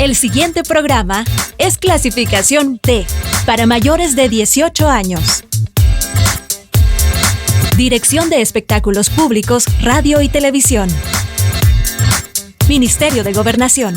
El siguiente programa es clasificación T, para mayores de 18 años. Dirección de Espectáculos Públicos, Radio y Televisión. Ministerio de Gobernación.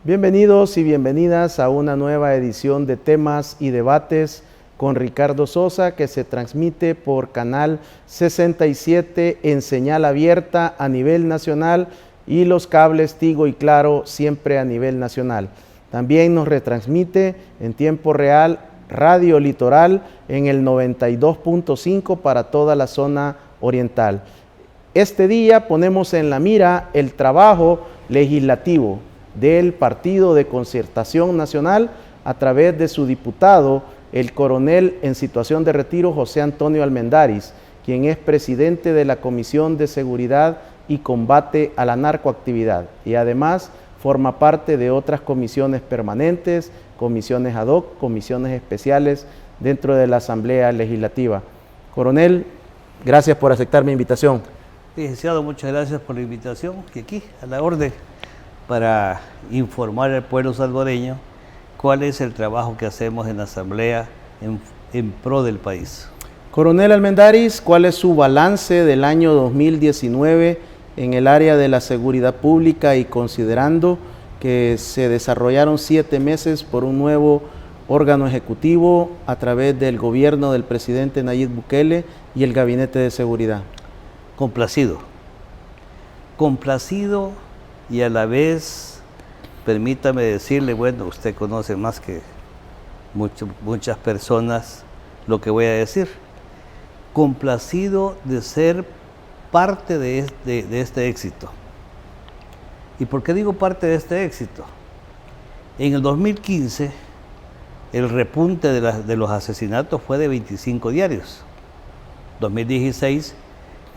Bienvenidos y bienvenidas a una nueva edición de Temas y Debates con Ricardo Sosa, que se transmite por Canal 67 en señal abierta a nivel nacional y los cables Tigo y Claro siempre a nivel nacional. También nos retransmite en tiempo real Radio Litoral en el 92.5 para toda la zona oriental. Este día ponemos en la mira el trabajo legislativo del Partido de Concertación Nacional a través de su diputado, el coronel en situación de retiro José Antonio Almendaris, quien es presidente de la Comisión de Seguridad y Combate a la Narcoactividad y además forma parte de otras comisiones permanentes, comisiones ad hoc, comisiones especiales dentro de la Asamblea Legislativa. Coronel, gracias por aceptar mi invitación. Licenciado, muchas gracias por la invitación, que aquí a la orden para informar al pueblo salvadoreño cuál es el trabajo que hacemos en la Asamblea en pro del país. Coronel Almendaris, ¿cuál es su balance del año 2019 en el área de la seguridad pública y considerando que se desarrollaron 7 meses por un nuevo órgano ejecutivo a través del gobierno del presidente Nayib Bukele y el Gabinete de Seguridad? Complacido y a la vez, permítame decirle, bueno, usted conoce más que muchas personas lo que voy a decir. Complacido de ser parte de este éxito. ¿Y por qué digo parte de este éxito? En el 2015, el repunte de los asesinatos fue de 25 diarios. 2016,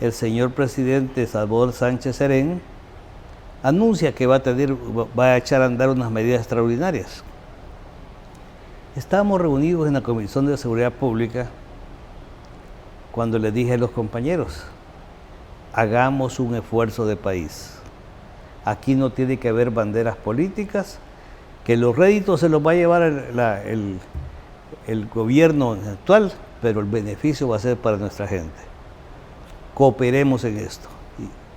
el señor presidente Salvador Sánchez Serén anuncia que va a echar a andar unas medidas extraordinarias. Estábamos reunidos en la Comisión de Seguridad Pública cuando les dije a los compañeros, hagamos un esfuerzo de país. Aquí no tiene que haber banderas políticas, que los réditos se los va a llevar el gobierno actual, pero el beneficio va a ser para nuestra gente. Cooperemos en esto.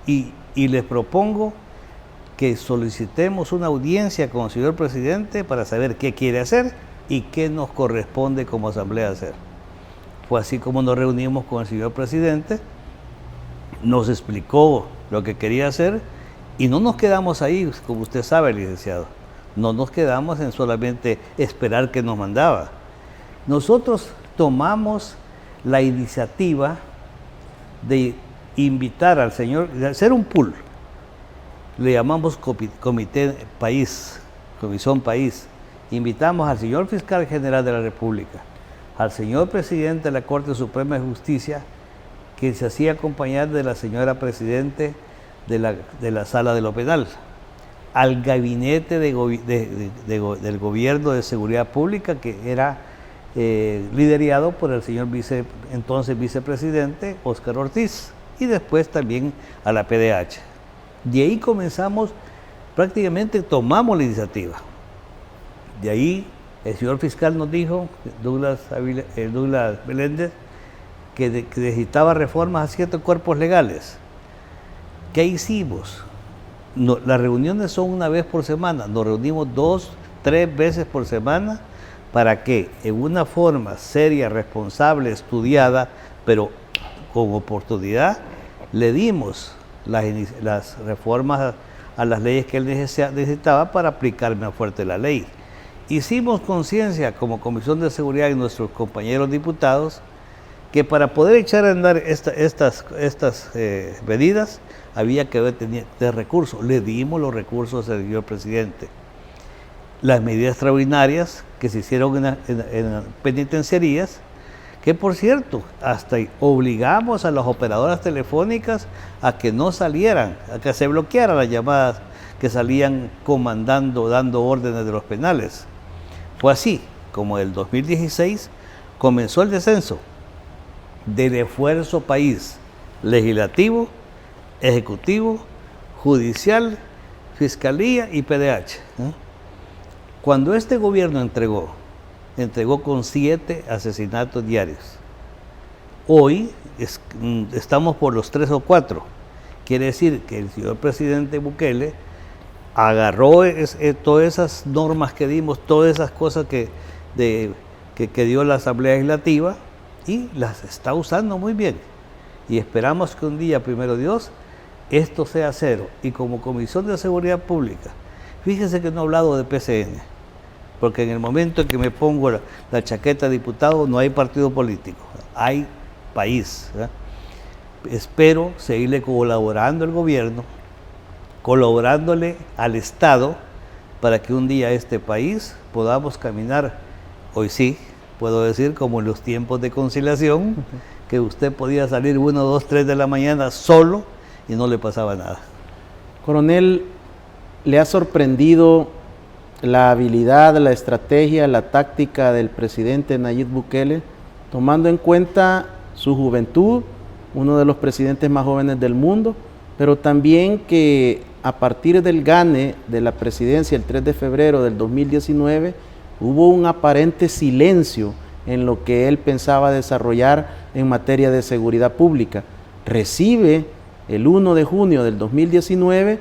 Y les propongo que solicitemos una audiencia con el señor presidente para saber qué quiere hacer y qué nos corresponde como asamblea hacer. Fue así como nos reunimos con el señor presidente, nos explicó lo que quería hacer y no nos quedamos ahí, como usted sabe, licenciado. No nos quedamos en solamente esperar que nos mandaba. Nosotros tomamos la iniciativa de invitar al señor, de hacer un pool. Le llamamos Comité País, Comisión País. Invitamos al señor Fiscal General de la República, al señor Presidente de la Corte Suprema de Justicia, que se hacía acompañar de la señora Presidente de la Sala de lo Penal, al Gabinete del Gobierno de Seguridad Pública, que era liderado por el señor entonces Vicepresidente Óscar Ortiz, y después también a la PDH. De ahí comenzamos, prácticamente tomamos la iniciativa. De ahí el señor fiscal nos dijo, Douglas Meléndez, que necesitaba reformas a ciertos cuerpos legales. ¿Qué hicimos? Las reuniones son una vez por semana, nos reunimos 2, 3 veces por semana para que en una forma seria, responsable, estudiada, pero con oportunidad, le dimos las reformas a las leyes que él necesitaba para aplicar más fuerte la ley. Hicimos conciencia como Comisión de Seguridad y nuestros compañeros diputados que para poder echar a andar estas medidas había que tener recursos. Le dimos los recursos al señor presidente. Las medidas extraordinarias que se hicieron en penitenciarías, que por cierto, hasta obligamos a las operadoras telefónicas a que no salieran, a que se bloquearan las llamadas que salían comandando, dando órdenes de los penales. Fue así como en el 2016 comenzó el descenso del esfuerzo país legislativo, ejecutivo, judicial, fiscalía y PDH. Cuando este gobierno entregó con 7 asesinatos diarios. Hoy estamos por los 3 o 4. Quiere decir que el señor presidente Bukele agarró todas esas normas que dimos, todas esas cosas que dio la Asamblea Legislativa y las está usando muy bien. Y esperamos que un día, primero Dios, esto sea cero. Y como Comisión de Seguridad Pública, fíjese que no he hablado de PCN, porque en el momento en que me pongo la chaqueta de diputado no hay partido político, hay país, ¿verdad? Espero seguirle colaborando al gobierno, colaborándole al Estado, para que un día este país podamos caminar, hoy sí, puedo decir, como en los tiempos de conciliación, que usted podía salir 1, 2, 3 de la mañana solo y no le pasaba nada. Coronel, ¿le ha sorprendido la habilidad, la estrategia, la táctica del presidente Nayib Bukele, tomando en cuenta su juventud, uno de los presidentes más jóvenes del mundo, pero también que a partir del gane de la presidencia el 3 de febrero del 2019 hubo un aparente silencio en lo que él pensaba desarrollar en materia de seguridad pública? Recibe el 1 de junio del 2019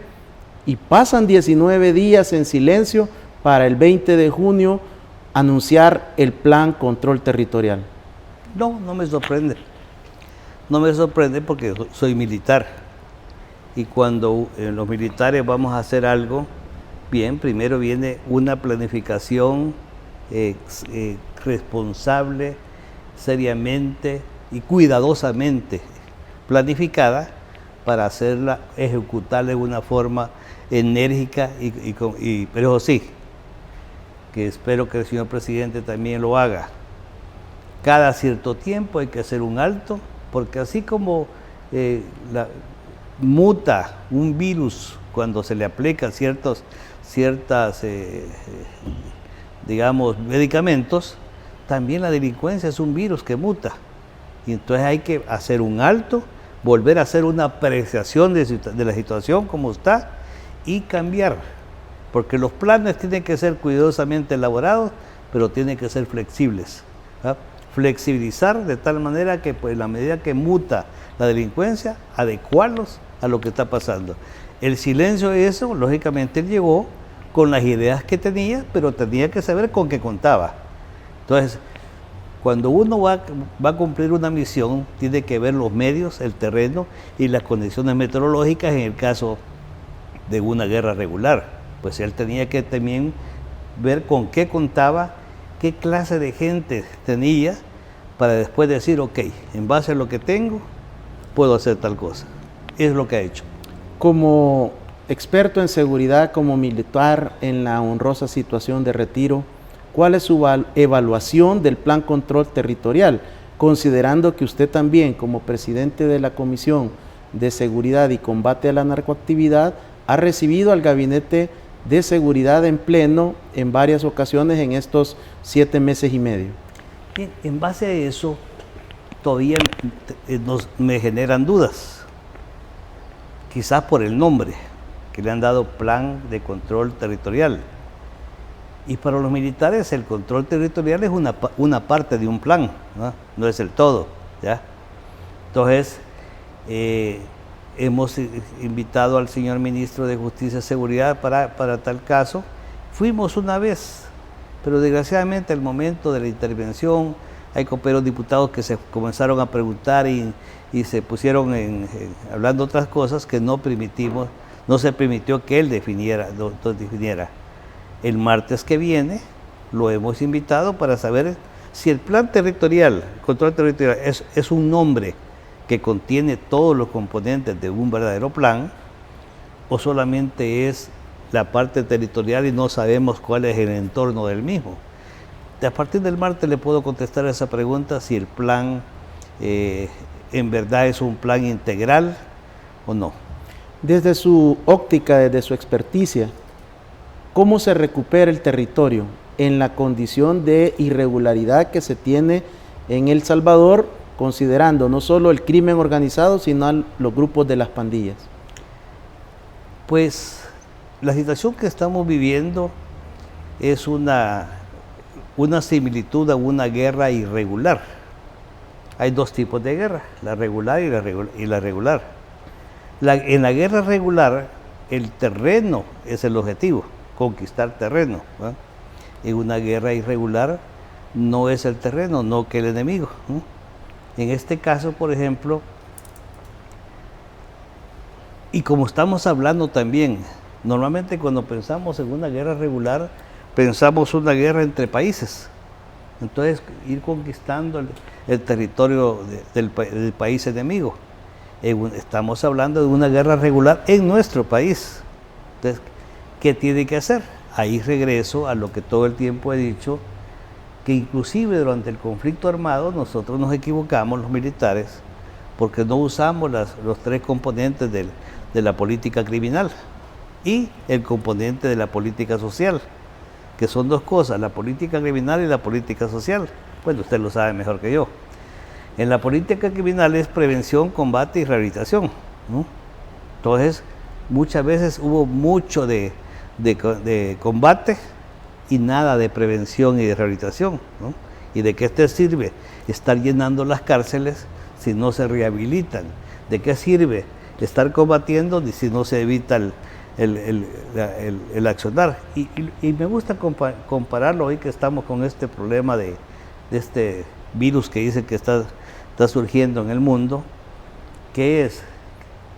y pasan 19 días en silencio para el 20 de junio anunciar el plan control territorial. No me sorprende. No me sorprende porque soy militar. Y cuando los militares vamos a hacer algo, bien, primero viene una planificación responsable, seriamente y cuidadosamente planificada para hacerla, ejecutarla de una forma enérgica pero sí, que espero que el señor presidente también lo haga. Cada cierto tiempo hay que hacer un alto, porque así como muta un virus cuando se le aplican ciertas digamos, medicamentos, también la delincuencia es un virus que muta. Y entonces hay que hacer un alto, volver a hacer una apreciación de la situación como está y cambiar. Porque los planes tienen que ser cuidadosamente elaborados, pero tienen que ser flexibles, ¿verdad? Flexibilizar de tal manera que, pues, la medida que muta la delincuencia, adecuarlos a lo que está pasando. El silencio de eso, lógicamente, él llegó con las ideas que tenía, pero tenía que saber con qué contaba. Entonces, cuando uno va a cumplir una misión, tiene que ver los medios, el terreno y las condiciones meteorológicas en el caso de una guerra regular. Pues él tenía que también ver con qué contaba, qué clase de gente tenía, para después decir, ok, en base a lo que tengo, puedo hacer tal cosa. Es lo que ha hecho. Como experto en seguridad, como militar en la honrosa situación de retiro, ¿cuál es su evaluación del plan control territorial? Considerando que usted también, como presidente de la Comisión de Seguridad y Combate a la Narcoactividad, ha recibido al Gabinete de Seguridad en pleno en varias ocasiones en estos 7 meses y medio. Bien, en base a eso, todavía me generan dudas. Quizás por el nombre, que le han dado Plan de Control Territorial. Y para los militares el control territorial es una parte de un plan, no es el todo, ¿ya? Entonces, hemos invitado al señor ministro de Justicia y Seguridad para tal caso. Fuimos una vez, pero desgraciadamente al momento de la intervención hay compañeros diputados que se comenzaron a preguntar y se pusieron hablando otras cosas que no se permitió que él definiera. El martes que viene lo hemos invitado para saber si el plan territorial, control territorial, es un nombre que contiene todos los componentes de un verdadero plan, o solamente es la parte territorial y no sabemos cuál es el entorno del mismo. A partir del martes le puedo contestar a esa pregunta, si el plan en verdad es un plan integral o no. Desde su óptica, desde su experticia, ¿cómo se recupera el territorio? en la condición de irregularidad que se tiene en El Salvador, considerando no solo el crimen organizado, sino a los grupos de las pandillas? Pues la situación que estamos viviendo es una similitud a una guerra irregular. Hay dos tipos de guerra, la regular y la regular. En la guerra regular, el terreno es el objetivo, conquistar terreno, ¿verdad? En una guerra irregular no es el terreno, no que el enemigo, ¿no? En este caso, por ejemplo, y como estamos hablando también, normalmente cuando pensamos en una guerra regular, pensamos una guerra entre países. Entonces, ir conquistando el territorio del país enemigo. Estamos hablando de una guerra regular en nuestro país. Entonces, ¿qué tiene que hacer? Ahí regreso a lo que todo el tiempo he dicho, que inclusive durante el conflicto armado nosotros nos equivocamos, los militares, porque no usamos los tres componentes de la política criminal y el componente de la política social, que son dos cosas, la política criminal y la política social. Bueno, usted lo sabe mejor que yo. En la política criminal es prevención, combate y rehabilitación, ¿no? Entonces, muchas veces hubo mucho de combate y nada de prevención y de rehabilitación, ¿no? ¿Y de qué te sirve estar llenando las cárceles si no se rehabilitan? ¿De qué sirve estar combatiendo si no se evita el accionar? Y me gusta compararlo hoy que estamos con este problema de este virus que dice que está surgiendo en el mundo, que es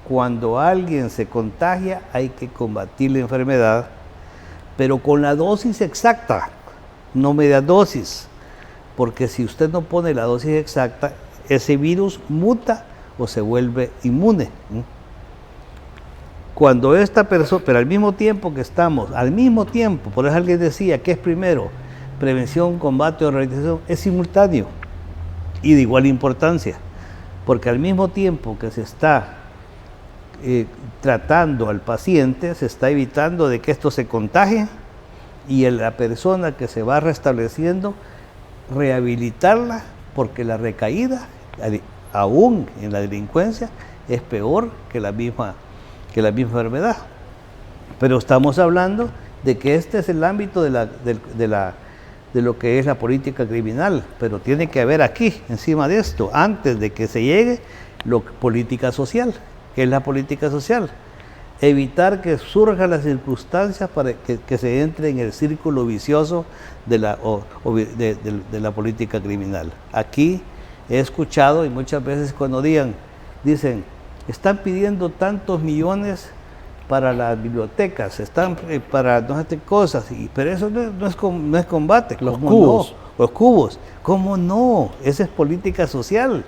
cuando alguien se contagia hay que combatir la enfermedad, pero con la dosis exacta, no media dosis, porque si usted no pone la dosis exacta, ese virus muta o se vuelve inmune. Cuando esta persona, pero al mismo tiempo que estamos, por eso alguien decía, ¿qué es primero? Prevención, combate o rehabilitación, es simultáneo y de igual importancia, porque al mismo tiempo que se está tratando al paciente, se está evitando de que esto se contagie y la persona que se va restableciendo, rehabilitarla, porque la recaída, aún en la delincuencia, es peor que la misma enfermedad. Pero estamos hablando de que este es el ámbito de lo que es la política criminal, pero tiene que haber aquí, encima de esto, antes de que se llegue, política social. ¿Qué es la política social? Evitar que surjan las circunstancias para que se entre en el círculo vicioso de la política criminal. Aquí he escuchado, y muchas veces cuando dicen, están pidiendo tantos millones para las bibliotecas, están para no sé cosas, pero eso no es combate. Los cubos. No? Los cubos. ¿Cómo no? Esa es política social.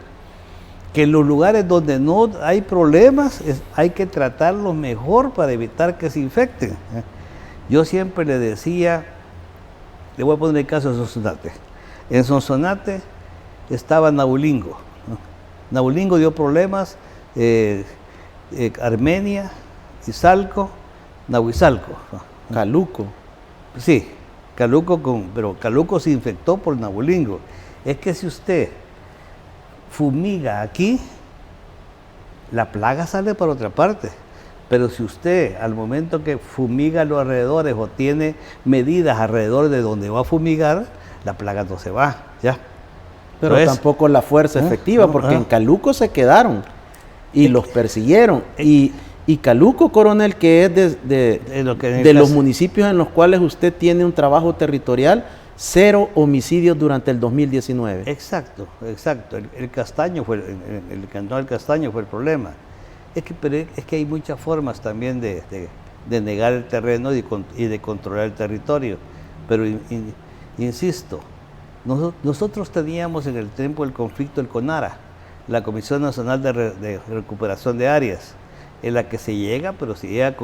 Que en los lugares donde no hay problemas hay que tratarlos mejor para evitar que se infecten. Yo siempre le decía, le voy a poner el caso de Sonsonate. En Sonsonate estaba Nabulingo. Nabulingo dio problemas, Armenia, Izalco, Nahuizalco. Caluco. Sí, Caluco, pero Caluco se infectó por Nabulingo. Es que si usted fumiga aquí, la plaga sale por otra parte. Pero si usted, al momento que fumiga a los alrededores o tiene medidas alrededor de donde va a fumigar, la plaga no se va, ¿ya? Pero entonces, tampoco la fuerza efectiva, porque en Caluco se quedaron y los persiguieron. Y Caluco, coronel, que es de los municipios en los cuales usted tiene un trabajo territorial, 0 homicidios durante el 2019. Exacto. El Castaño el cantón del Castaño fue el problema. Pero es que hay muchas formas también de negar el terreno y de controlar el territorio. Pero insisto, nosotros teníamos en el tiempo del conflicto el CONARA, la Comisión Nacional de Recuperación de Áreas, en la que se llega, pero se llega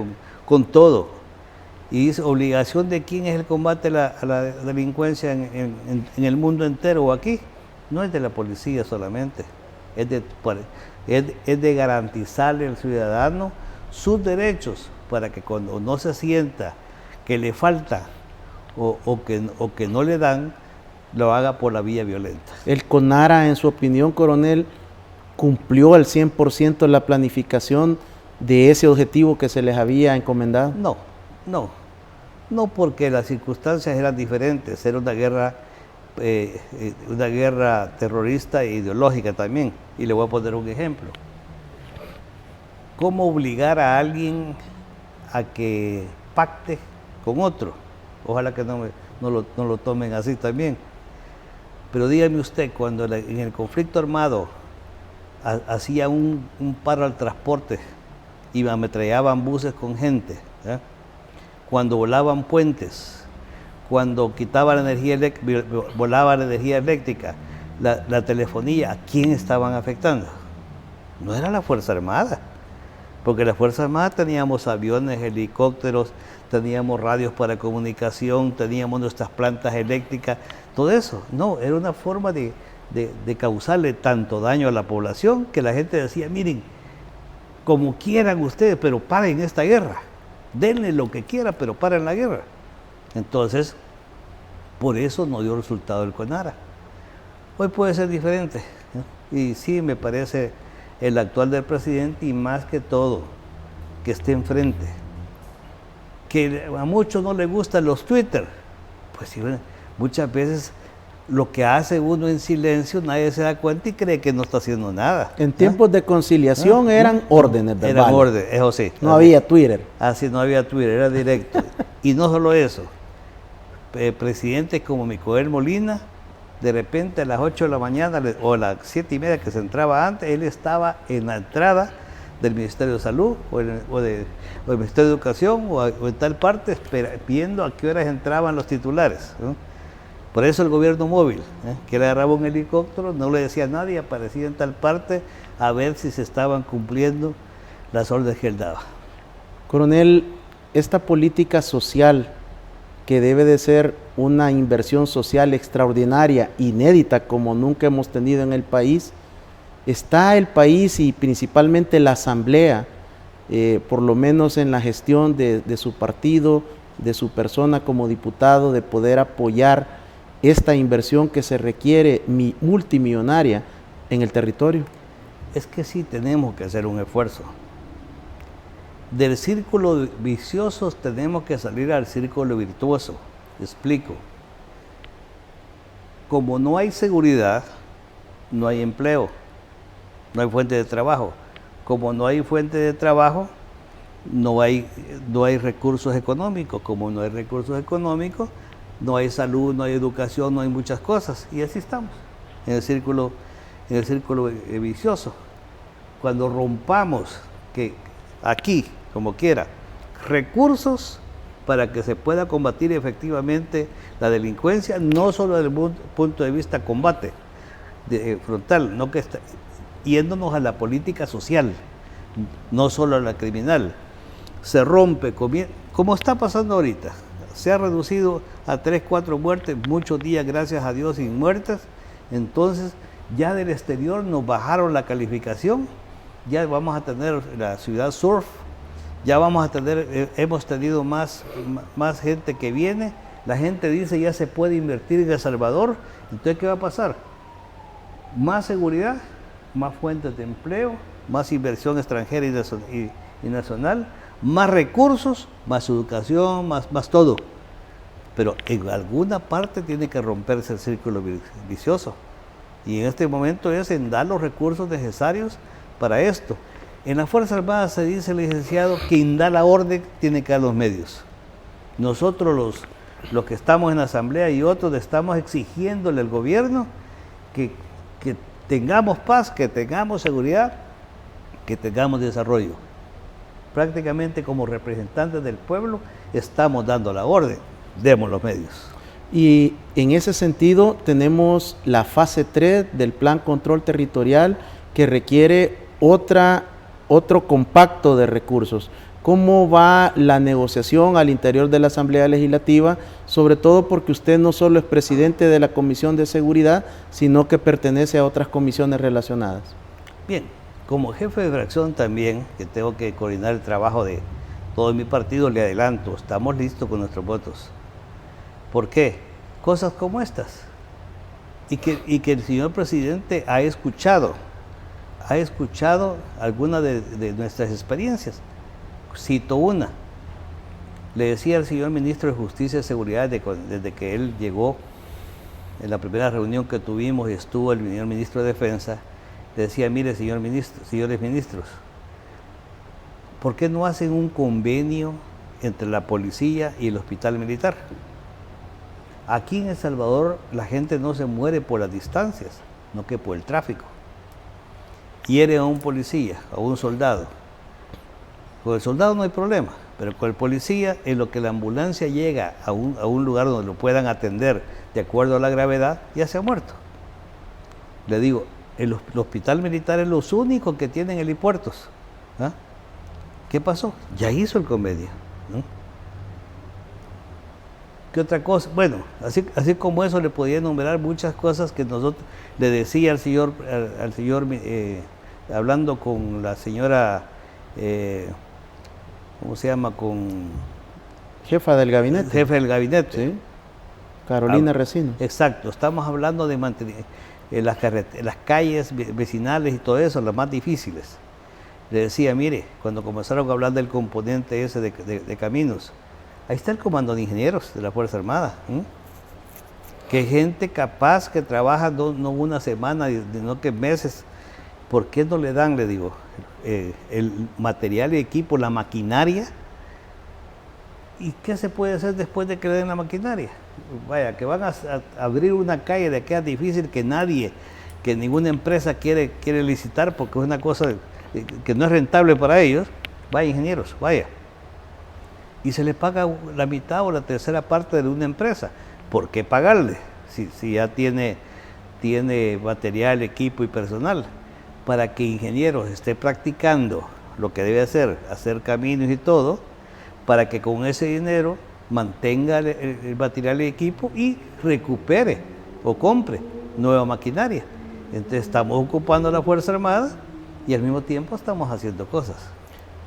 con todo. Y es obligación de quién es el combate a la delincuencia en el mundo entero o aquí. No es de la policía solamente, es de garantizarle al ciudadano sus derechos para que cuando no se sienta que le falta o que no le dan, lo haga por la vía violenta. ¿El CONARA, en su opinión, coronel, cumplió al 100% la planificación de ese objetivo que se les había encomendado? No, porque las circunstancias eran diferentes. Era una guerra terrorista e ideológica también. Y le voy a poner un ejemplo. ¿Cómo obligar a alguien a que pacte con otro? Ojalá que no lo tomen así también. Pero dígame usted, cuando en el conflicto armado hacía un paro al transporte y ametrallaban buses con gente, ¿eh? Cuando volaban puentes, cuando quitaban la energía volaba la energía eléctrica, la telefonía, ¿a quién estaban afectando? No era la Fuerza Armada, porque la Fuerza Armada teníamos aviones, helicópteros, teníamos radios para comunicación, teníamos nuestras plantas eléctricas, todo eso. No, era una forma de causarle tanto daño a la población que la gente decía, miren, como quieran ustedes, pero paren esta guerra. Denle lo que quiera, pero paren la guerra. Entonces, por eso no dio resultado el CONARA. Hoy puede ser diferente, ¿no? Y sí, me parece el actual del presidente, y más que todo, que esté enfrente. Que a muchos no les gustan los Twitter. Pues sí, muchas veces lo que hace uno en silencio, nadie se da cuenta y cree que no está haciendo nada. En tiempos de conciliación eran órdenes verbales. Eran órdenes, eso sí. No había Twitter. Así no había Twitter, era directo. Y no solo eso, presidentes como Micoel Molina, de repente a las 8 de la mañana o a las 7:30 que se entraba antes, él estaba en la entrada del Ministerio de Salud o del Ministerio de Educación o en tal parte, viendo a qué horas entraban los titulares, ¿no? Por eso el gobierno móvil, que le agarraba un helicóptero, no le decía a nadie, aparecía en tal parte a ver si se estaban cumpliendo las órdenes que él daba. Coronel, esta política social, que debe de ser una inversión social extraordinaria, inédita como nunca hemos tenido en el país, ¿está el país y principalmente la Asamblea, por lo menos en la gestión de su partido, de su persona como diputado, de poder apoyar esta inversión que se requiere multimillonaria en el territorio? Es que sí tenemos que hacer un esfuerzo. Del círculo vicioso tenemos que salir al círculo virtuoso. Explico. Como no hay seguridad, no hay empleo, no hay fuente de trabajo. Como no hay fuente de trabajo, no hay recursos económicos. Como no hay recursos económicos, no hay salud, no hay educación, no hay muchas cosas. Y así estamos, en el círculo vicioso. Cuando rompamos, que aquí, como quiera, recursos para que se pueda combatir efectivamente la delincuencia, no solo desde el punto de vista combate frontal, no que está yéndonos a la política social, no solo a la criminal. Se rompe, como está pasando ahorita. Se ha reducido a 3, 4 muertes, muchos días, gracias a Dios, sin muertes. Entonces, ya del exterior nos bajaron la calificación, ya vamos a tener la ciudad surf, ya vamos a tener, hemos tenido más gente que viene, la gente dice ya se puede invertir en El Salvador. Entonces, ¿qué va a pasar? Más seguridad, más fuentes de empleo, más inversión extranjera y nacional, más recursos, más educación, más todo. Pero en alguna parte tiene que romperse el círculo vicioso. Y en este momento es en dar los recursos necesarios para esto. En las Fuerzas Armadas se dice, licenciado, que quien da la orden tiene que dar los medios. Nosotros los que estamos en la Asamblea y otros estamos exigiéndole al gobierno que tengamos paz, que tengamos seguridad, que tengamos desarrollo. Prácticamente como representantes del pueblo estamos dando la orden, demos los medios. Y en ese sentido tenemos la fase 3 del Plan Control Territorial, que requiere otro compacto de recursos. ¿Cómo va la negociación al interior de la Asamblea Legislativa? Sobre todo porque usted no solo es presidente de la Comisión de Seguridad, sino que pertenece a otras comisiones relacionadas. Bien, como jefe de fracción también, que tengo que coordinar el trabajo de todo mi partido, le adelanto, estamos listos con nuestros votos. ¿Por qué? Cosas como estas. Y que el señor presidente ha escuchado algunas de nuestras experiencias. Cito una. Le decía al señor ministro de Justicia y Seguridad desde que él llegó, en la primera reunión que tuvimos y estuvo el señor ministro de Defensa, le decía, mire señores ministros, ¿por qué no hacen un convenio entre la policía y el hospital militar? Aquí en El Salvador la gente no se muere por las distancias, no que por el tráfico. Hiere a un policía, a un soldado. Con el soldado no hay problema, pero con el policía, en lo que la ambulancia llega a un lugar donde lo puedan atender de acuerdo a la gravedad, ya se ha muerto. Le digo, el hospital militar es los únicos que tienen helipuertos. ¿Ah? ¿Qué pasó? Ya hizo el convenio, ¿no? ¿Qué otra cosa? Bueno, así como eso le podía enumerar muchas cosas que nosotros le decía al señor hablando con la señora, ¿cómo se llama? Con jefa del gabinete. Jefe del gabinete. Sí. Carolina Resino. Exacto, estamos hablando de mantener las calles vecinales y todo eso, las más difíciles. Le decía, mire, cuando comenzaron a hablar del componente ese de caminos, ahí está el comando de ingenieros de la Fuerza Armada, que gente capaz que trabaja no una semana, sino que meses. ¿Por qué no le dan, le digo, el material y equipo, la maquinaria? ¿Y qué se puede hacer después de que le den la maquinaria? Vaya, que van a abrir una calle de aquella difícil que ninguna empresa quiere licitar porque es una cosa que no es rentable para ellos. Vaya, ingenieros, vaya. Y se le paga la mitad o la tercera parte de una empresa. ¿Por qué pagarle? Si ya tiene material, equipo y personal. Para que ingenieros esté practicando lo que debe hacer caminos y todo, para que con ese dinero mantenga el material y equipo y recupere o compre nueva maquinaria. Entonces estamos ocupando la Fuerza Armada y al mismo tiempo estamos haciendo cosas.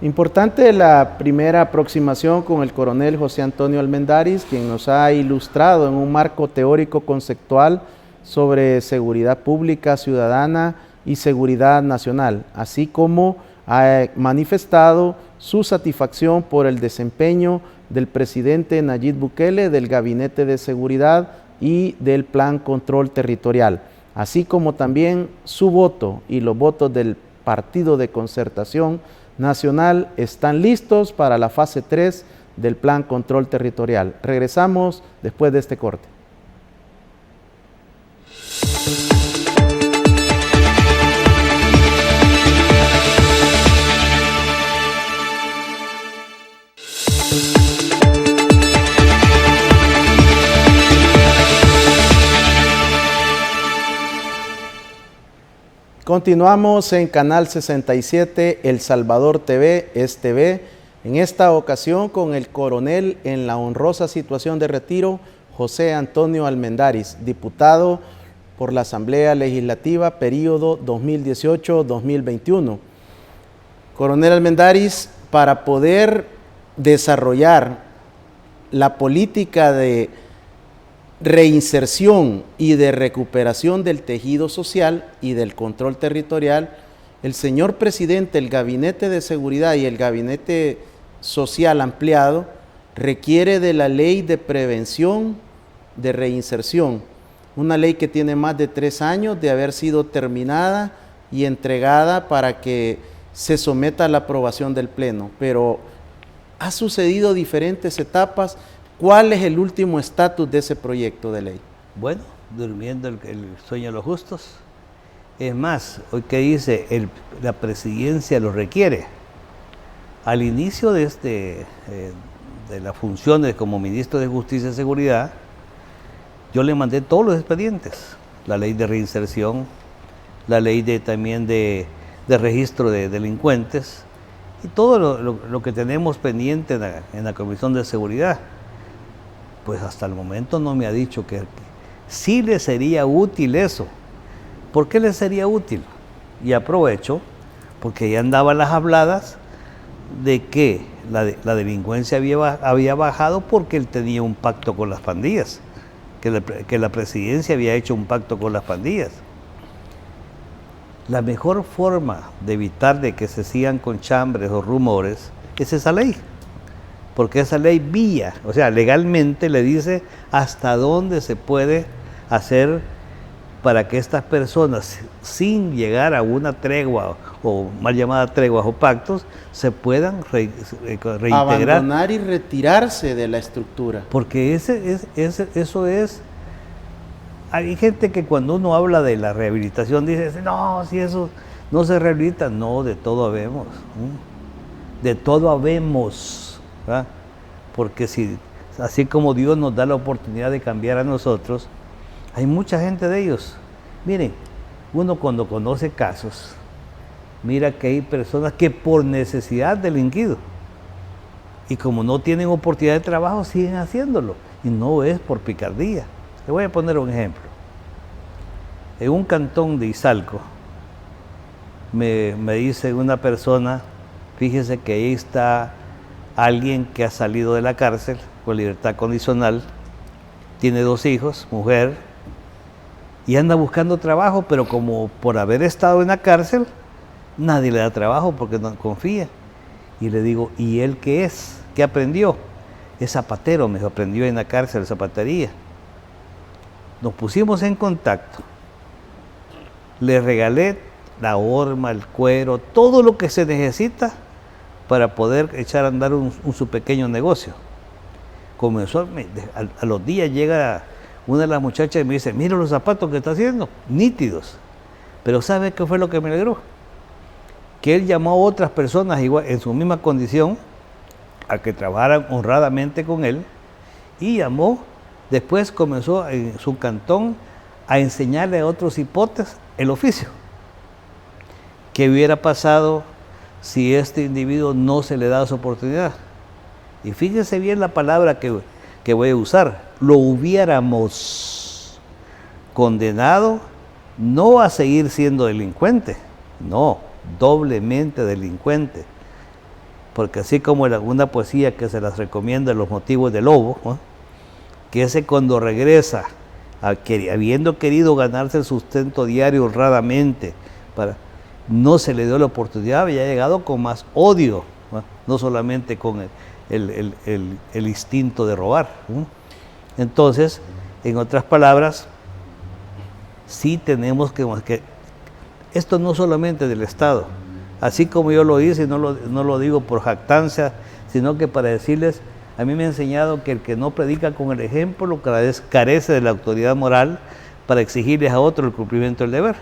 Importante la primera aproximación con el coronel José Antonio Almendaris, quien nos ha ilustrado en un marco teórico conceptual sobre seguridad pública ciudadana y seguridad nacional, así como ha manifestado su satisfacción por el desempeño del presidente Nayib Bukele, del Gabinete de Seguridad y del Plan Control Territorial, así como también su voto y los votos del Partido de Concertación Nacional están listos para la fase 3 del Plan Control Territorial. Regresamos después de este corte. Continuamos en Canal 67, El Salvador TV, es TV, en esta ocasión con el coronel en la honrosa situación de retiro, José Antonio Almendaris, diputado por la Asamblea Legislativa, periodo 2018-2021. Coronel Almendaris, para poder desarrollar la política de reinserción y de recuperación del tejido social y del control territorial, el señor presidente, el Gabinete de Seguridad y el Gabinete Social ampliado requiere de la Ley de Prevención de Reinserción, una ley que tiene más de 3 años de haber sido terminada y entregada para que se someta a la aprobación del Pleno, pero ha sucedido diferentes etapas. ¿Cuál es el último estatus de ese proyecto de ley? Bueno, durmiendo el sueño de los justos. Es más, hoy que dice, la presidencia lo requiere. Al inicio de las funciones como ministro de Justicia y Seguridad, yo le mandé todos los expedientes. La ley de reinserción, la ley también de registro de delincuentes y todo lo que tenemos pendiente en la Comisión de Seguridad. Pues hasta el momento no me ha dicho que sí le sería útil eso. ¿Por qué le sería útil? Y aprovecho, porque ya andaban las habladas de que la delincuencia había bajado porque él tenía un pacto con las pandillas, que la presidencia había hecho un pacto con las pandillas. La mejor forma de evitar de que se sigan con chambres o rumores es esa ley, porque esa ley o sea, legalmente le dice hasta dónde se puede hacer para que estas personas, sin llegar a una tregua o mal llamada treguas o pactos, se puedan reintegrar. Abandonar y retirarse de la estructura. Porque eso es... Hay gente que cuando uno habla de la rehabilitación dice, no, si eso no se rehabilita. No, de todo habemos. De todo habemos. ¿Verdad? Porque así como Dios nos da la oportunidad de cambiar a nosotros, hay mucha gente de ellos. Miren, uno cuando conoce casos, mira que hay personas que por necesidad delinquido, y como no tienen oportunidad de trabajo, siguen haciéndolo. Y no es por picardía. Le voy a poner un ejemplo. En un cantón de Izalco, me dice una persona, fíjese que ahí está alguien que ha salido de la cárcel con libertad condicional, tiene 2 hijos, mujer, y anda buscando trabajo, pero como por haber estado en la cárcel, nadie le da trabajo porque no confía. Y le digo, ¿y él qué es? ¿Qué aprendió? Es zapatero, me aprendió en la cárcel zapatería. Nos pusimos en contacto, le regalé la horma, el cuero, todo lo que se necesita para poder echar a andar su pequeño negocio. Comenzó, a los días llega una de las muchachas y me dice, mira los zapatos que está haciendo, nítidos. Pero ¿sabe qué fue lo que me alegró? Que él llamó a otras personas igual, en su misma condición, a que trabajaran honradamente con él, y después comenzó en su cantón a enseñarle a otros hipotes el oficio. ¿Qué hubiera pasado si este individuo no se le da su oportunidad? Y fíjese bien la palabra que voy a usar, lo hubiéramos condenado no a seguir siendo delincuente, no, doblemente delincuente. Porque así como una poesía que se las recomienda, Los motivos del lobo, ¿no? Que ese cuando regresa, habiendo querido ganarse el sustento diario honradamente, no se le dio la oportunidad, había llegado con más odio, no solamente con el instinto de robar. Entonces, en otras palabras, sí tenemos que esto no solamente del Estado, así como yo lo hice, no lo digo por jactancia, sino que para decirles, a mí me ha enseñado que el que no predica con el ejemplo carece de la autoridad moral para exigirles a otro el cumplimiento del deber.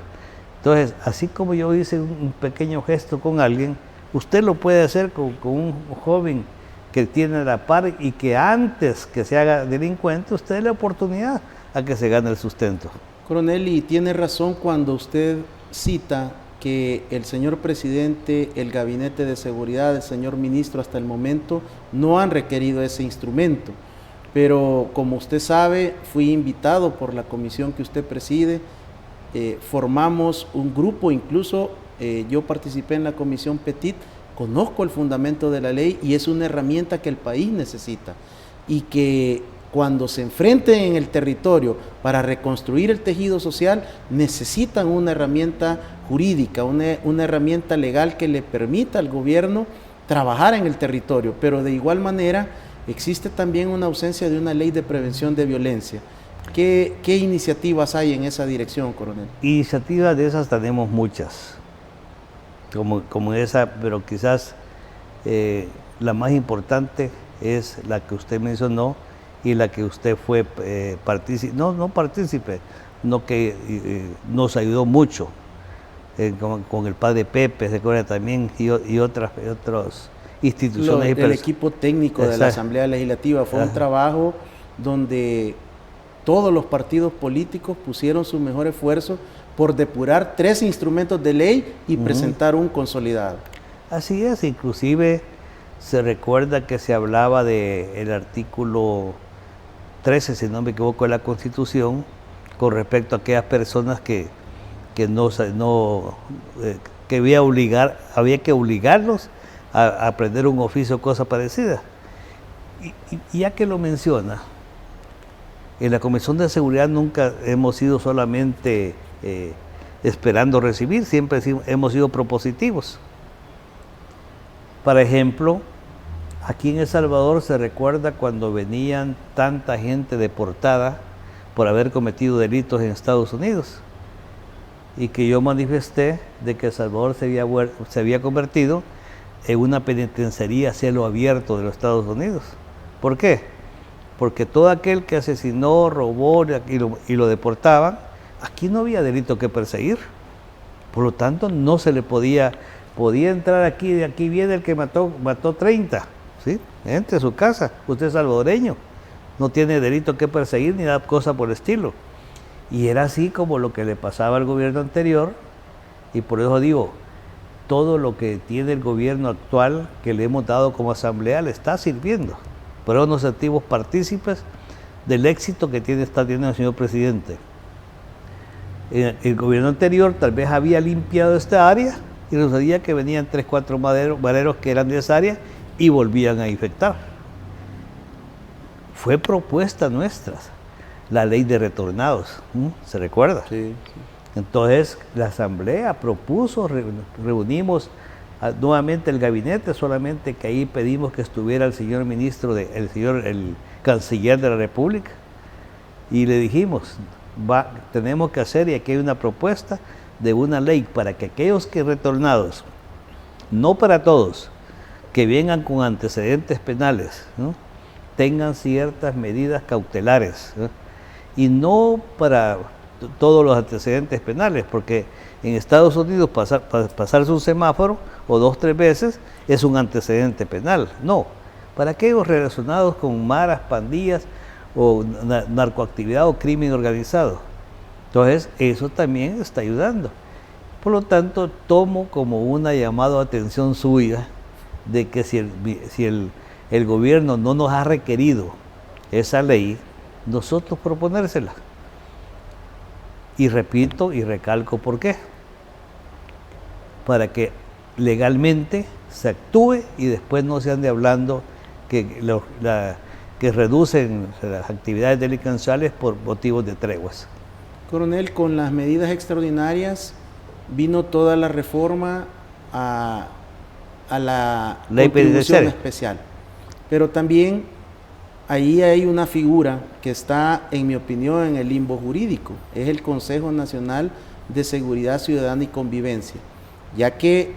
Entonces, así como yo hice un pequeño gesto con alguien, usted lo puede hacer con un joven que tiene la par y que antes que se haga delincuente, usted dé la oportunidad a que se gane el sustento. Coronel, y tiene razón cuando usted cita que el señor presidente, el gabinete de seguridad, el señor ministro hasta el momento no han requerido ese instrumento. Pero como usted sabe, fui invitado por la comisión que usted preside, formamos un grupo, incluso yo participé en la comisión Petit, conozco el fundamento de la ley y es una herramienta que el país necesita y que cuando se enfrenten en el territorio para reconstruir el tejido social, necesitan una herramienta jurídica, una herramienta legal que le permita al gobierno trabajar en el territorio, pero de igual manera existe también una ausencia de una ley de prevención de violencia. ¿Qué iniciativas hay en esa dirección, coronel? Iniciativas de esas tenemos muchas, como esa, pero quizás la más importante es la que usted mencionó, y la que usted fue partícipe, no partícipe, no que nos ayudó mucho, con el padre Pepe, se acuerda también, y otras instituciones. El equipo técnico de la Asamblea Legislativa fue un trabajo donde todos los partidos políticos pusieron su mejor esfuerzo por depurar 3 instrumentos de ley y presentar un consolidado. Así es, inclusive se recuerda que se hablaba del artículo 13, si no me equivoco, de la Constitución, con respecto a aquellas personas que había que obligarlos a aprender un oficio o cosa parecida. Y ya que lo menciona, en la Comisión de Seguridad nunca hemos sido solamente esperando recibir, siempre hemos sido propositivos. Por ejemplo, aquí en El Salvador se recuerda cuando venían tanta gente deportada por haber cometido delitos en Estados Unidos, y que yo manifesté de que El Salvador se había convertido en una penitenciaría a cielo abierto de los Estados Unidos. ¿Por qué? Porque todo aquel que asesinó, robó y lo deportaban, aquí no había delito que perseguir. Por lo tanto, no se le podía entrar aquí, de aquí viene el que mató 30, ¿sí? Entre a su casa, usted es salvadoreño, no tiene delito que perseguir ni nada cosa por el estilo. Y era así como lo que le pasaba al gobierno anterior, y por eso digo, todo lo que tiene el gobierno actual que le hemos dado como asamblea le está sirviendo, pero nos sentimos partícipes del éxito que está teniendo el señor presidente. El gobierno anterior tal vez había limpiado esta área y sucedía que venían 3, 4 maderos que eran de esa área y volvían a infectar. Fue propuesta nuestra la ley de retornados, ¿se recuerda? Sí, sí. Entonces la asamblea propuso, reunimos nuevamente el gabinete, solamente que ahí pedimos que estuviera el señor ministro, el canciller de la República, y le dijimos, tenemos que hacer, y aquí hay una propuesta de una ley para que aquellos que retornados, no para todos, que vengan con antecedentes penales, ¿no?, tengan ciertas medidas cautelares, ¿no?, y no para todos los antecedentes penales, porque en Estados Unidos pasarse un semáforo o 2, 3 veces es un antecedente penal. No, para aquellos relacionados con maras, pandillas o narcoactividad o crimen organizado. Entonces eso también está ayudando. Por lo tanto, tomo como una llamada de atención suya de que si el gobierno no nos ha requerido esa ley, nosotros proponérsela. Y repito y recalco por qué. Para que legalmente se actúe y después no se ande hablando que reducen las actividades delincuenciales por motivos de treguas. Coronel, con las medidas extraordinarias vino toda la reforma a la ley contribución especial. Pero también ahí hay una figura que está, en mi opinión, en el limbo jurídico. Es el Consejo Nacional de Seguridad Ciudadana y Convivencia, ya que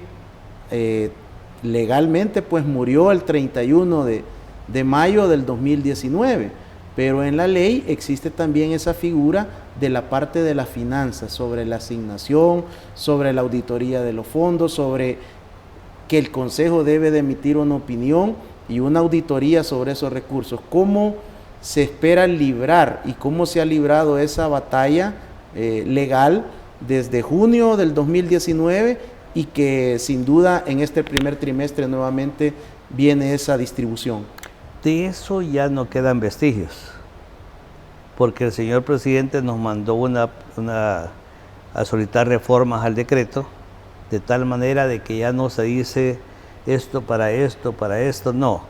legalmente pues murió el 31 de mayo del 2019, pero en la ley existe también esa figura de la parte de las finanzas, sobre la asignación, sobre la auditoría de los fondos, sobre que el Consejo debe de emitir una opinión y una auditoría sobre esos recursos. ¿Cómo se espera librar y cómo se ha librado esa batalla legal desde junio del 2019 y que sin duda en este primer trimestre nuevamente viene esa distribución? De eso ya no quedan vestigios, porque el señor presidente nos mandó a solicitar reformas al decreto, de tal manera de que ya no se dice esto, no.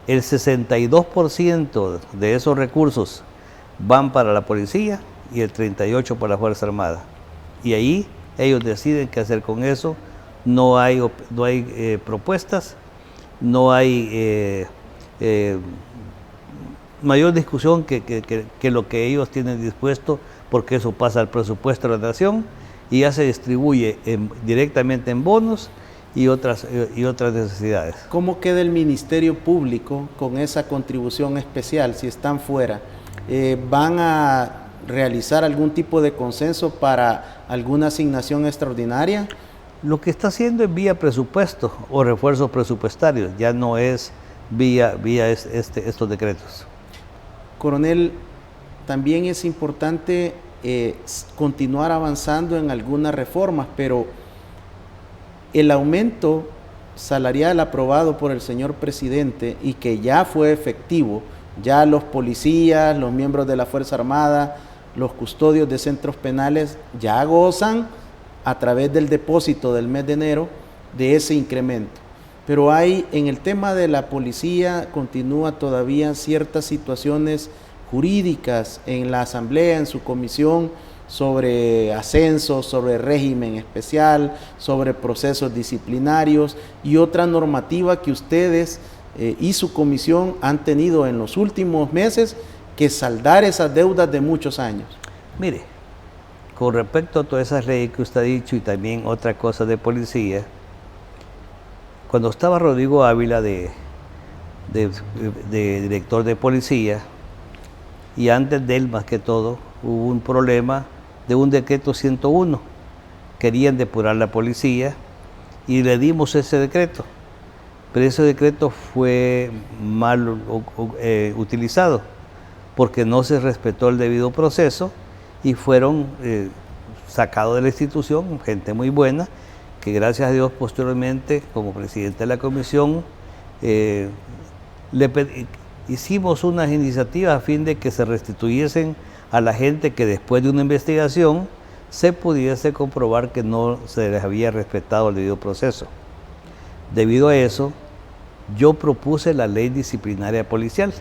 El 62% de esos recursos van para la policía y el 38% para la Fuerza Armada. Y ahí ellos deciden qué hacer con eso. No hay propuestas, no hay mayor discusión que lo que ellos tienen dispuesto, porque eso pasa al presupuesto de la nación y ya se distribuye directamente en bonos y otras necesidades. ¿Cómo queda el Ministerio Público con esa contribución especial si están fuera? ¿Van a realizar algún tipo de consenso para alguna asignación extraordinaria? Lo que está haciendo es vía presupuesto o refuerzos presupuestarios, ya no es vía estos decretos. Coronel, también es importante continuar avanzando en algunas reformas, pero el aumento salarial aprobado por el señor presidente y que ya fue efectivo, ya los policías, los miembros de la Fuerza Armada, los custodios de centros penales ya gozan a través del depósito del mes de enero de ese incremento. pero hay en el tema de la policía, continúa todavía ciertas situaciones jurídicas en la Asamblea, en su comisión, sobre ascensos, sobre régimen especial, sobre procesos disciplinarios y otra normativa que ustedes y su comisión han tenido en los últimos meses que saldar esas deudas de muchos años. Mire, con respecto a todas esas leyes que usted ha dicho y también otra cosa de policía, cuando estaba Rodrigo Ávila de director de policía, y antes de él más que todo, hubo un problema de un decreto 101. Querían depurar la policía y le dimos ese decreto, pero ese decreto fue mal utilizado porque no se respetó el debido proceso y fueron sacados de la institución gente muy buena, que gracias a Dios posteriormente, como presidente de la comisión, hicimos unas iniciativas a fin de que se restituyesen a la gente que después de una investigación se pudiese comprobar que no se les había respetado el debido proceso. Debido a eso, yo propuse la ley disciplinaria policial.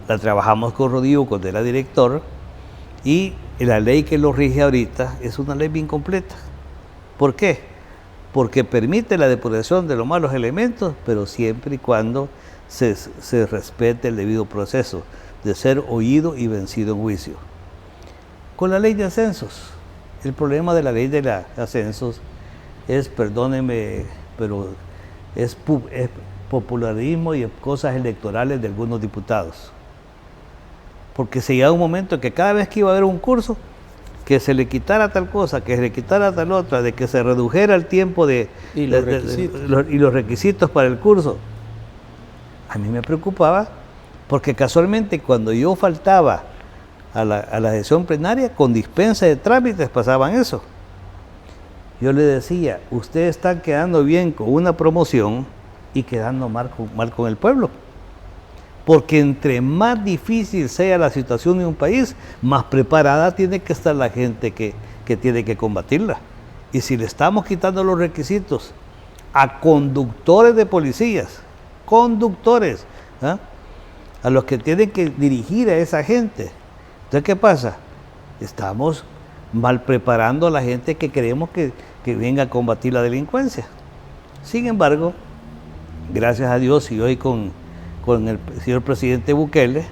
La trabajamos con Rodrigo cuando era director, y la ley que lo rige ahorita es una ley bien completa. ¿Por qué? Porque permite la depuración de los malos elementos, pero siempre y cuando se respete el debido proceso de ser oído y vencido en juicio. Con la ley de ascensos, el problema de la ley de ascensos es, perdónenme, pero es popularismo y cosas electorales de algunos diputados. Porque se llega un momento en que cada vez que iba a haber un curso, que se le quitara tal cosa, que se le quitara tal otra, de que se redujera el tiempo y los requisitos para el curso. A mí me preocupaba, porque casualmente cuando yo faltaba a la sesión plenaria, con dispensa de trámites pasaban eso. Yo le decía, ustedes están quedando bien con una promoción y quedando mal con el pueblo. Porque entre más difícil sea la situación de un país, más preparada tiene que estar la gente que tiene que combatirla. Y si le estamos quitando los requisitos a conductores de policías, conductores, ¿eh?, a los que tienen que dirigir a esa gente, entonces ¿qué pasa? Estamos mal preparando a la gente que queremos que venga a combatir la delincuencia. Sin embargo, gracias a Dios y hoy con el señor presidente Bukele,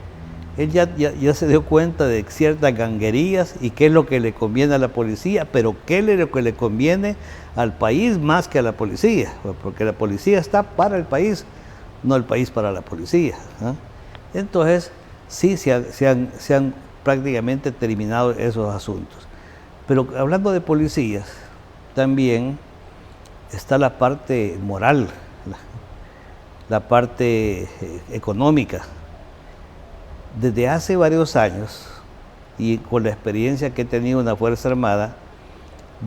él ya se dio cuenta de ciertas ganguerías y qué es lo que le conviene a la policía, pero qué es lo que le conviene al país más que a la policía, porque la policía está para el país, no el país para la policía, ¿eh? Entonces, sí se han prácticamente terminado esos asuntos. Pero hablando de policías, también está la parte moral, la parte económica. Desde hace varios años, y con la experiencia que he tenido en la Fuerza Armada,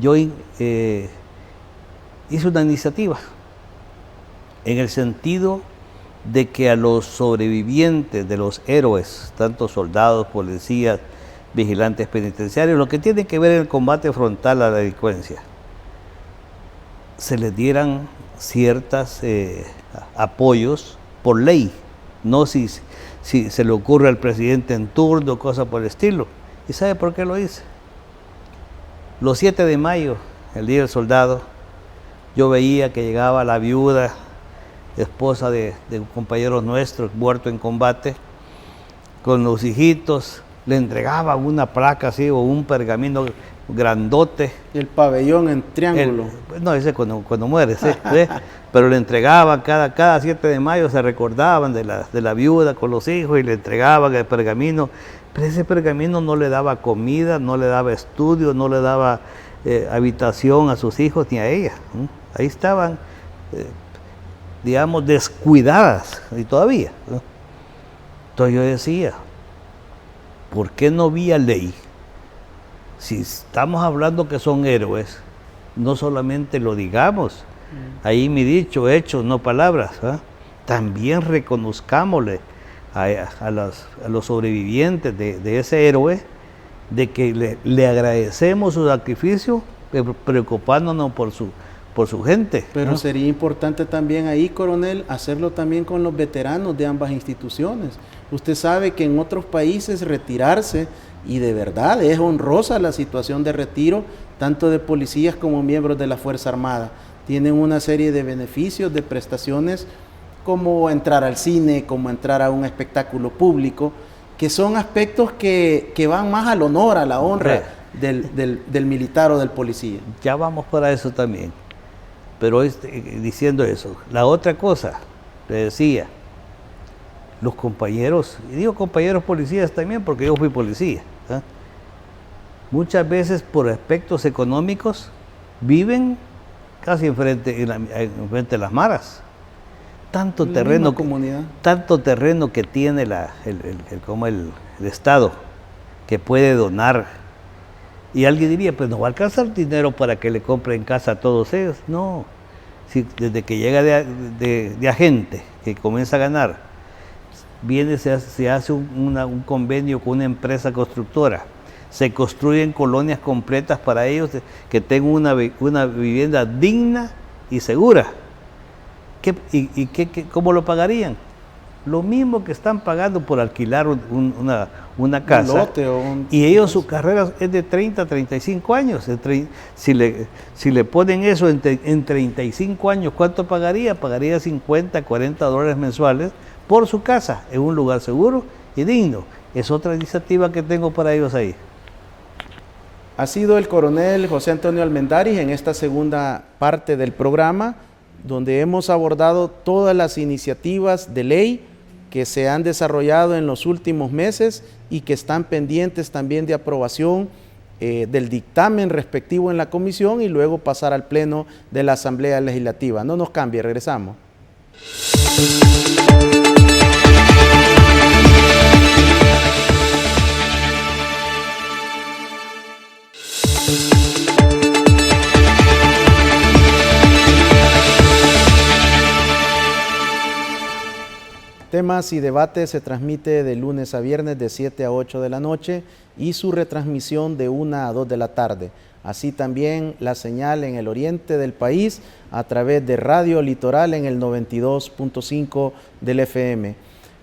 yo hice una iniciativa en el sentido de que a los sobrevivientes de los héroes, tanto soldados, policías, vigilantes penitenciarios, lo que tiene que ver en el combate frontal a la delincuencia, se les dieran ciertos apoyos por ley, no si se le ocurre al presidente en turno, cosas por el estilo. ¿Y sabe por qué lo hice? Los 7 de mayo, el Día del Soldado, yo veía que llegaba la viuda, esposa de un compañero nuestro muerto en combate, con los hijitos, le entregaban una placa así o un pergamino grandote. El pabellón en triángulo. No, ese cuando muere, ¿sí? Pero le entregaban, cada 7 de mayo se recordaban de la viuda con los hijos y le entregaban el pergamino. Pero ese pergamino no le daba comida, no le daba estudio, no le daba habitación a sus hijos ni a ella. Ahí estaban, digamos, descuidadas, y todavía, ¿no? Entonces yo decía, ¿por qué no vía ley? Si estamos hablando que son héroes, no solamente lo digamos, ahí mi dicho, hechos, no palabras, ¿eh? También reconozcámosle a los sobrevivientes de ese héroe, de que le agradecemos su sacrificio, preocupándonos por su gente. Pero ¿no? sería importante también ahí, coronel, hacerlo también con los veteranos de ambas instituciones. Usted sabe que en otros países retirarse, y de verdad es honrosa la situación de retiro, tanto de policías como miembros de la Fuerza Armada. Tienen una serie de beneficios, de prestaciones, como entrar al cine, como entrar a un espectáculo público, que son aspectos que van más al honor, a la honra del militar o del policía. Ya vamos para eso también. Pero diciendo eso, la otra cosa, le decía, los compañeros, y digo compañeros policías también porque yo fui policía, ¿eh? Muchas veces por aspectos económicos viven casi enfrente de las maras. Tanto terreno que tiene el Estado que puede donar. Y alguien diría, pues no va a alcanzar dinero para que le compren casa a todos ellos. No, si desde que llega de agente, que comienza a ganar, se hace un convenio con una empresa constructora, se construyen colonias completas para ellos que tengan una vivienda digna y segura. ¿Cómo lo pagarían? Lo mismo que están pagando por alquilar una casa. Un lote y ellos su carrera es de 30 a 35 años. Si le ponen eso en 35 años, ¿cuánto pagaría? Pagaría 50, 40 dólares mensuales por su casa, en un lugar seguro y digno. Es otra iniciativa que tengo para ellos ahí. Ha sido el coronel José Antonio Almendaris en esta segunda parte del programa, donde hemos abordado todas las iniciativas de ley que se han desarrollado en los últimos meses y que están pendientes también de aprobación del dictamen respectivo en la comisión y luego pasar al pleno de la Asamblea Legislativa. No nos cambie, regresamos. Temas y debates se transmite de lunes a viernes de 7 a 8 de la noche y su retransmisión de 1 a 2 de la tarde. Así también la señal en el oriente del país a través de Radio Litoral en el 92.5 del FM.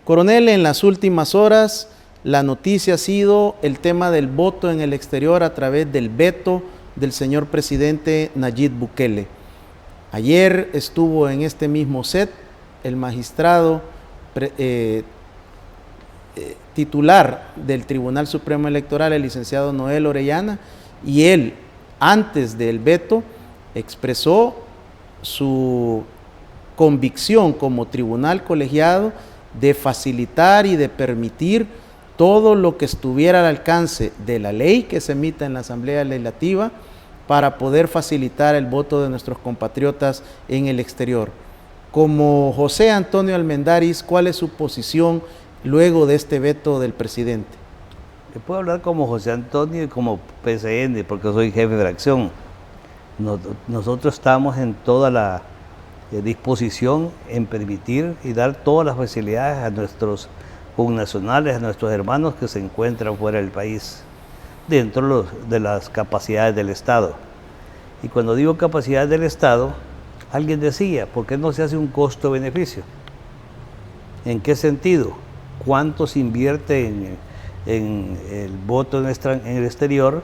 Coronel, en las últimas horas la noticia ha sido el tema del voto en el exterior a través del veto del señor presidente Nayib Bukele. Ayer estuvo en este mismo set el magistrado titular del Tribunal Supremo Electoral, el licenciado Noel Orellana, y él, antes del veto, expresó su convicción como tribunal colegiado de facilitar y de permitir todo lo que estuviera al alcance de la ley que se emita en la Asamblea Legislativa para poder facilitar el voto de nuestros compatriotas en el exterior. Como José Antonio Almendaris, ¿cuál es su posición luego de este veto del presidente? Yo puedo hablar como José Antonio y como PCN, porque soy jefe de fracción. Nosotros estamos en toda la disposición en permitir y dar todas las facilidades a nuestros connacionales, a nuestros hermanos que se encuentran fuera del país, dentro de las capacidades del Estado. Y cuando digo capacidades del Estado, alguien decía, ¿por qué no se hace un costo-beneficio? ¿En qué sentido? ¿Cuánto se invierte en el voto en el exterior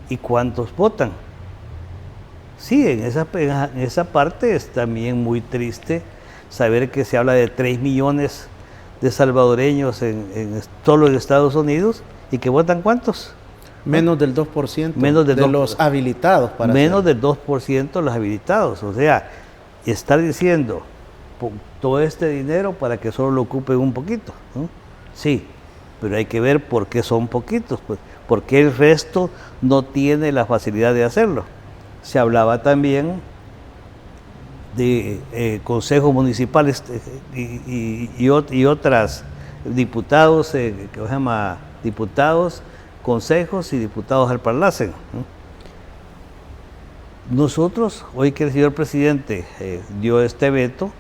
y cuántos votan? Sí, en esa parte es también muy triste saber que se habla de 3 millones de salvadoreños solo en Estados Unidos y que votan ¿cuántos? Menos del 2% de los habilitados. Menos del 2% de los habilitados. O sea, estar diciendo todo este dinero para que solo lo ocupen un poquito, ¿no? Sí, pero hay que ver por qué son poquitos, pues, porque el resto no tiene la facilidad de hacerlo. Se hablaba también de consejos municipales y otras diputados, que se llama diputados, consejos y diputados al Parlacen, ¿no? Nosotros, hoy que el señor presidente dio este veto,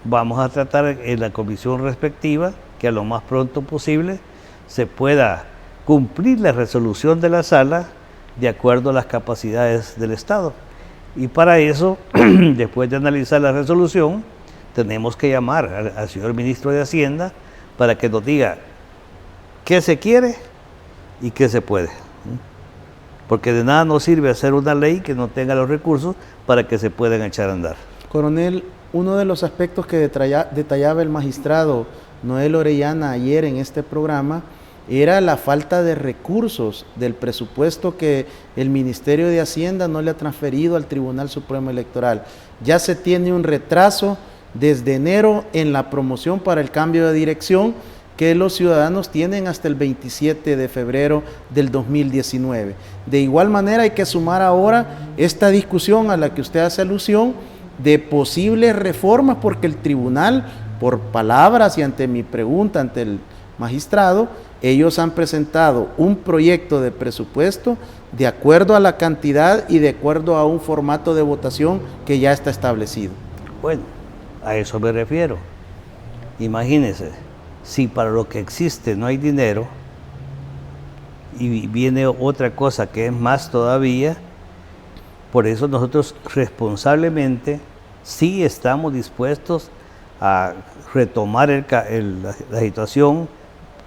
vamos a tratar en la comisión respectiva que a lo más pronto posible se pueda cumplir la resolución de la sala de acuerdo a las capacidades del Estado. Y para eso después de analizar la resolución, tenemos que llamar al señor ministro de Hacienda para que nos diga qué se quiere y qué se puede. Porque de nada nos sirve hacer una ley que no tenga los recursos para que se puedan echar a andar. Coronel, uno de los aspectos que detallaba el magistrado Noel Orellana ayer en este programa era la falta de recursos del presupuesto que el Ministerio de Hacienda no le ha transferido al Tribunal Supremo Electoral. Ya se tiene un retraso desde enero en la promoción para el cambio de dirección que los ciudadanos tienen hasta el 27 de febrero del 2019. De igual manera hay que sumar ahora esta discusión a la que usted hace alusión de posibles reformas, porque el tribunal, por palabras y ante mi pregunta ante el magistrado, ellos han presentado un proyecto de presupuesto de acuerdo a la cantidad y de acuerdo a un formato de votación que ya está establecido. Bueno, a eso me refiero. Imagínense, si para lo que existe no hay dinero y viene otra cosa que es más todavía, por eso nosotros responsablemente sí estamos dispuestos a retomar la situación,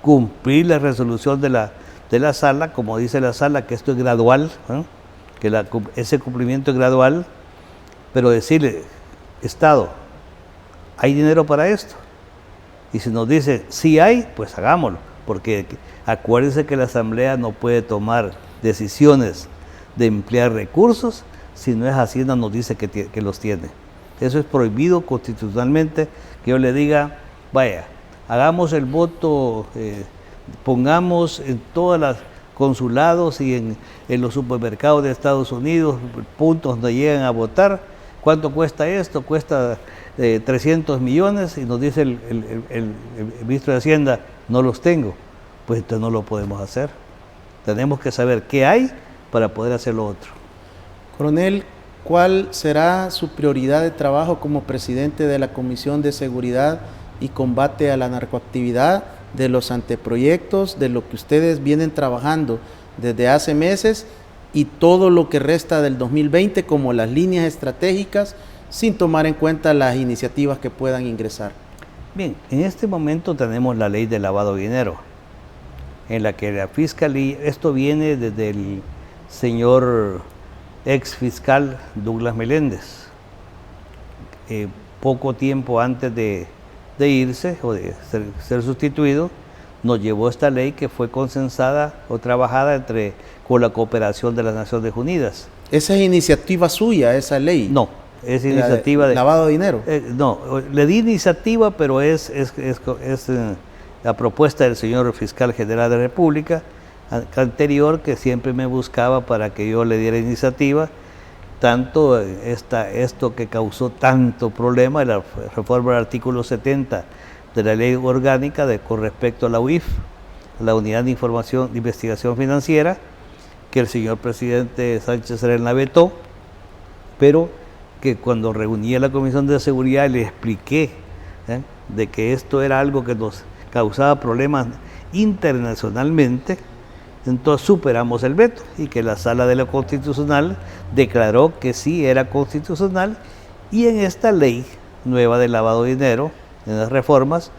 cumplir la resolución de la sala, como dice la sala, que esto es gradual, que ese cumplimiento es gradual, pero decirle, Estado, ¿hay dinero para esto? Y si nos dice, sí hay, pues hagámoslo, porque acuérdense que la Asamblea no puede tomar decisiones de emplear recursos si no es Hacienda nos dice que los tiene. Eso es prohibido constitucionalmente, que yo le diga, vaya, hagamos el voto, pongamos en todos los consulados y en los supermercados de Estados Unidos puntos donde llegan a votar. ¿Cuánto cuesta esto? Cuesta 300 millones y nos dice el ministro de Hacienda, no los tengo. Pues entonces no lo podemos hacer. Tenemos que saber qué hay para poder hacer lo otro. Coronel, ¿cuál será su prioridad de trabajo como presidente de la Comisión de Seguridad y Combate a la Narcoactividad, de los anteproyectos, de lo que ustedes vienen trabajando desde hace meses y todo lo que resta del 2020 como las líneas estratégicas, sin tomar en cuenta las iniciativas que puedan ingresar? Bien, en este momento tenemos la ley de lavado de dinero, en la que la Fiscalía, esto viene desde el señor ex fiscal Douglas Meléndez, poco tiempo antes de irse o de ser sustituido, nos llevó esta ley que fue consensada o trabajada con la cooperación de las Naciones Unidas. ¿Esa es iniciativa suya, esa ley? No, es iniciativa de lavado de dinero. No, le di iniciativa, pero es la propuesta del señor fiscal general de la República anterior, que siempre me buscaba para que yo le diera iniciativa, tanto esto que causó tanto problema, la reforma del artículo 70 de la ley orgánica con respecto a la UIF, la Unidad de Investigación Financiera, que el señor presidente Sánchez Serén vetó, pero que cuando reuní a la Comisión de Seguridad le expliqué de que esto era algo que nos causaba problemas internacionalmente, entonces superamos el veto y que la Sala de lo Constitucional declaró que sí era constitucional, y en esta ley nueva de lavado de dinero, en las reformas,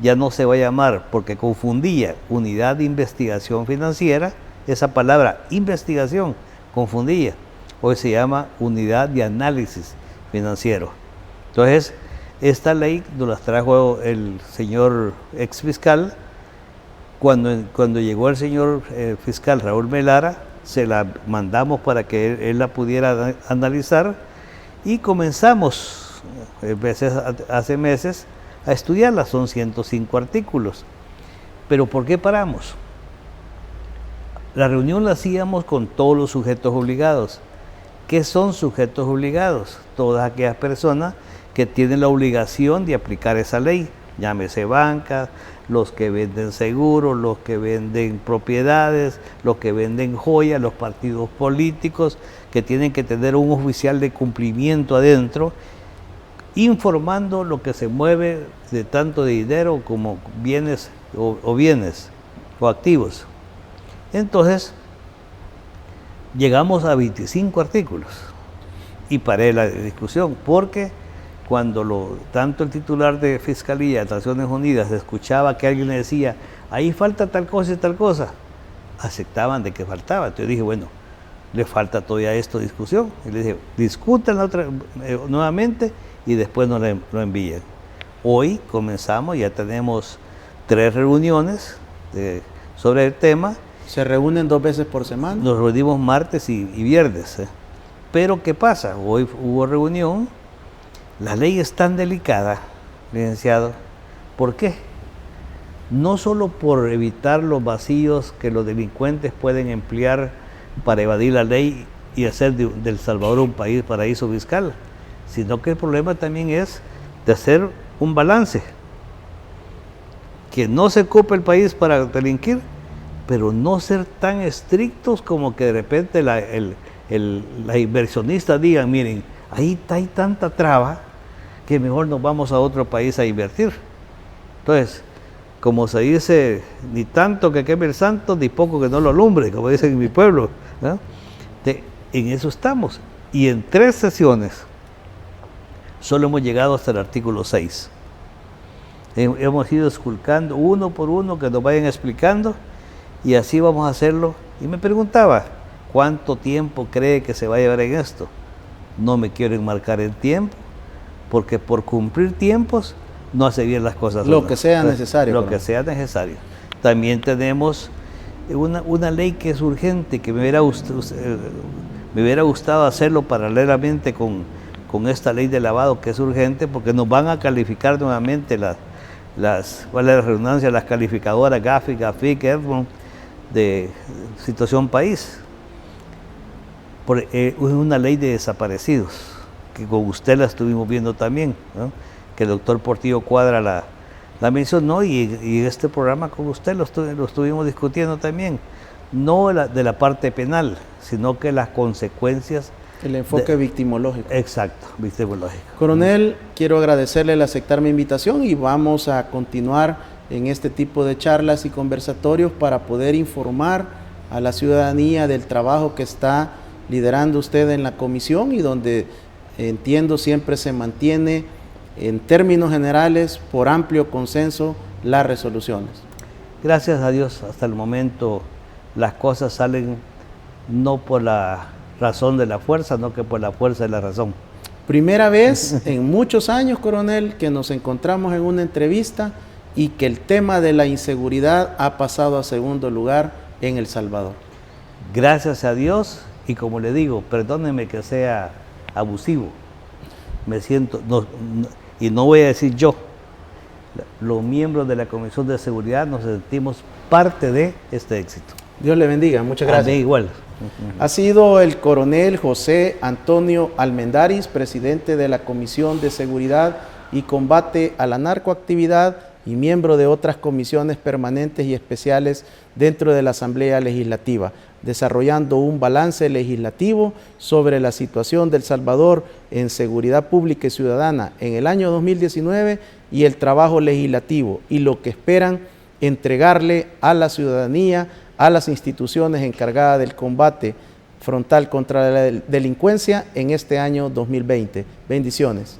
ya no se va a llamar, porque confundía Unidad de Investigación Financiera, esa palabra investigación confundía, hoy se llama Unidad de Análisis Financiero. Entonces, esta ley nos la trajo el señor ex fiscal. Cuando llegó el señor fiscal Raúl Melara, se la mandamos para que él la pudiera analizar y comenzamos hace meses a estudiarla. Son 105 artículos. ¿Pero por qué paramos? La reunión la hacíamos con todos los sujetos obligados. ¿Qué son sujetos obligados? Todas aquellas personas que tienen la obligación de aplicar esa ley, llámese bancas, los que venden seguros, los que venden propiedades, los que venden joyas, los partidos políticos, que tienen que tener un oficial de cumplimiento adentro, informando lo que se mueve de tanto de dinero como bienes o activos. Entonces, llegamos a 25 artículos y paré la discusión, porque cuando tanto el titular de Fiscalía de Naciones Unidas escuchaba que alguien le decía, ahí falta tal cosa y tal cosa, aceptaban de que faltaba. Entonces dije, bueno, le falta todavía esto discusión. Y le dije, discutan nuevamente y después nos lo envíen. Hoy comenzamos, ya tenemos 3 reuniones sobre el tema. ¿Se reúnen 2 veces por semana? Nos reunimos martes y viernes. Pero ¿qué pasa? Hoy hubo reunión. La ley es tan delicada, licenciado. ¿Por qué? No solo por evitar los vacíos que los delincuentes pueden emplear para evadir la ley y hacer de El Salvador un paraíso fiscal, sino que el problema también es de hacer un balance. Que no se ocupe el país para delinquir, pero no ser tan estrictos como que de repente la inversionista diga, miren, ahí hay tanta traba que mejor nos vamos a otro país a invertir. Entonces, como se dice, ni tanto que queme el santo, ni poco que no lo alumbre, como dicen en mi pueblo, ¿no? En eso estamos. Y en 3 sesiones solo hemos llegado hasta el artículo 6. Hemos ido esculcando uno por uno, que nos vayan explicando, y así vamos a hacerlo. Y me preguntaba, ¿cuánto tiempo cree que se va a llevar en esto? No me quiero enmarcar en tiempo, porque por cumplir tiempos no hace bien las cosas. Lo que sea necesario. Lo que sea necesario. También tenemos una ley que es urgente, que me hubiera gustado hacerlo paralelamente con esta ley de lavado, que es urgente, porque nos van a calificar nuevamente ¿cuál es la redundancia? Las calificadoras GAFI, GAFIC, ERDMON, de situación país. Es una ley de desaparecidos, que con usted la estuvimos viendo también, ¿no? Que el doctor Portillo Cuadra la mencionó, y este programa con usted lo estuvimos discutiendo también, no de la parte penal, sino que las consecuencias. El enfoque victimológico. Exacto, victimológico. Coronel, quiero agradecerle el aceptar mi invitación y vamos a continuar en este tipo de charlas y conversatorios para poder informar a la ciudadanía del trabajo que está liderando usted en la comisión, y donde entiendo siempre se mantiene en términos generales por amplio consenso las resoluciones. Gracias a Dios, hasta el momento las cosas salen no por la razón de la fuerza, no que por la fuerza de la razón. Primera vez en muchos años, coronel, que nos encontramos en una entrevista y que el tema de la inseguridad ha pasado a segundo lugar en El Salvador. Gracias a Dios, y como le digo, perdóneme que sea abusivo, me siento, y no voy a decir yo, los miembros de la Comisión de Seguridad nos sentimos parte de este éxito. Dios le bendiga, muchas gracias. A mí igual. Ha sido el coronel José Antonio Almendaris, presidente de la Comisión de Seguridad y Combate a la Narcoactividad y miembro de otras comisiones permanentes y especiales dentro de la Asamblea Legislativa, desarrollando un balance legislativo sobre la situación de El Salvador en seguridad pública y ciudadana en el año 2019 y el trabajo legislativo y lo que esperan entregarle a la ciudadanía, a las instituciones encargadas del combate frontal contra la delincuencia en este año 2020. Bendiciones.